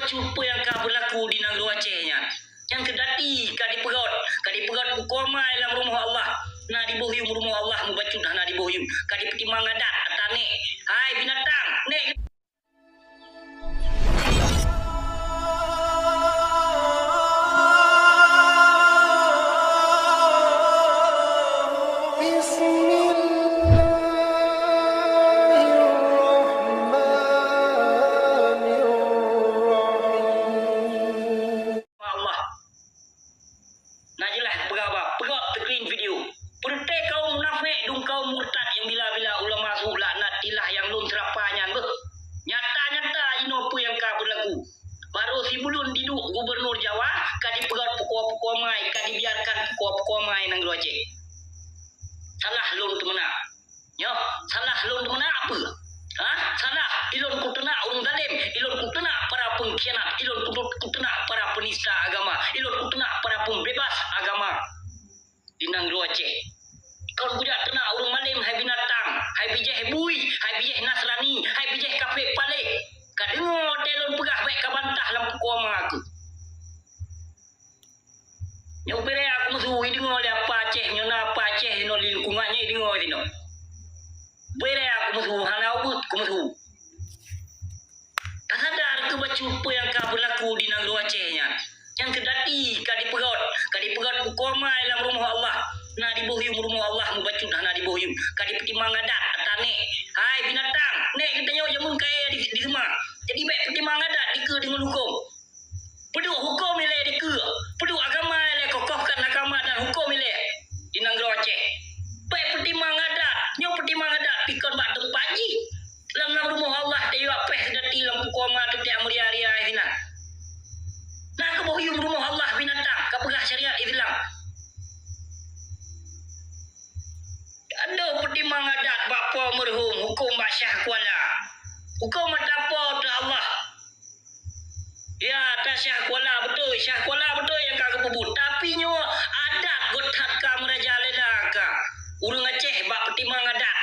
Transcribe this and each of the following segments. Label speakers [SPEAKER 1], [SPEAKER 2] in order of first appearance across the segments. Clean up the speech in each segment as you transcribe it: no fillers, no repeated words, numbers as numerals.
[SPEAKER 1] cupa yang kau berlaku di negeri Acehnya. Yang kedati kadi perut pukomai dalam rumah Allah. Na di bohyum rumah Allah mubacut na di bohyum. Kadi petimang adat atane. Hai binatang, nek yang lun terapanyan nyata-nyata ino apa yang kau berlaku. Baru si bulun diduk gubernur Jawa kadi pegat pukul-pukul mai kadi biarkan pukul-pukul mai nang Aceh. Salah lun temena. Yo, salah lun temena apa? Salah ilon kutena urang zalim, ilon kutena para pengkhianat, ilon kutena para penista agama, ilon kutena para pembebas agama di nang Aceh. Kau budak kena urang malim hai binatang, hai bijeh bui, hai bijeh Nasrani, hai bijeh kafir palik. Kadengo telon pegah baik ka bantah lam kuama aku. Nyau pere aku musuh dengo le apa Aceh nyona apa Aceh no lingkungannya dengo tino. Pere aku musuh halau aku musuh. Tak sadar ke bacupa yang kau berlaku di negeri Acehnya. Yang kedati kadi perut pukomai dalam rumah Allah. Na di bohyum rumah Allah mubacut na di bohyum. Kadi petimang adat atane. Hai binatang, nek kita nyawa jamun kaya di semua. Jadi baik petimang adat dike dengan hukum. Peduk hukum ile dike. Peduk agama ile kokohkan agama dan hukum ile di negeri Aceh. Baik petimang adat, nyawa petimang adat pikon bak tempat ji. Dalam rumah Allah dia apeh dati lampu koma tu tiap muria-ria Islam. Nah ke bohyum rumah Allah binatang, ke pegah syariat Islam. Ada petimang adat bapa merhum hukum bak Syah Kuala. Hukum apa tu Allah. Ya, tak Syah Kuala betul, Syah Kuala betul yang kau kebut. Tapi nyo adat gotat ka meraja lela ka. Urang Aceh bak petimang adat.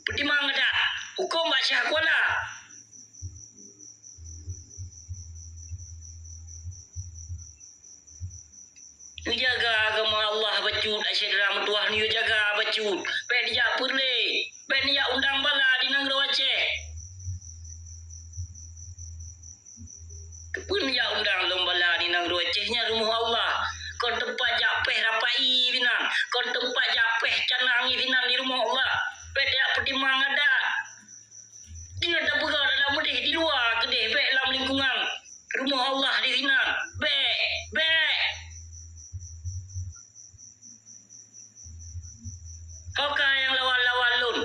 [SPEAKER 1] Petimang adat. Hukum bak Syah Kuala. Ni jaga agama Allah bacut asyik dalam tuah ni jaga bacut. Ben dia perle. Ben dia undang bala di negeri Aceh. Kepun dia undang lombala di negeri Acehnya rumah Allah. Kon tempat japeh rapai binan. Kon tempat japeh canangi binan di rumah Allah. Ben dia petimang adat. Dia tak pegang dalam medih di luar kedih baik dalam lingkungan rumah Allah di sini. Baik. Kaukah yang lawan-lawan lun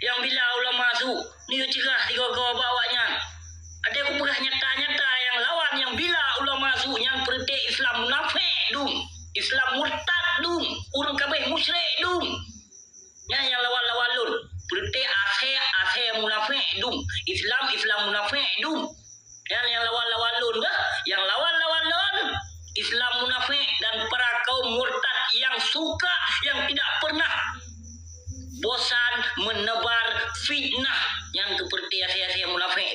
[SPEAKER 1] yang bila ulama masuk ni cerah tiga kau bawanya. Ada aku pegah nyata-nyata yang lawan yang bila ulama masuk yang perti Islam munafik dum. Islam murtad dum. Urang kabeh musyrik dum. Yang lawan-lawan lun perti ashe munafik dum. Islam munafik dum. Yang lawan-lawan lun yang lawan-lawan lun Islam munafik dan para kaum murtad yang suka yang tidak pernah bosan menebar fitnah yang seperti ashe munafik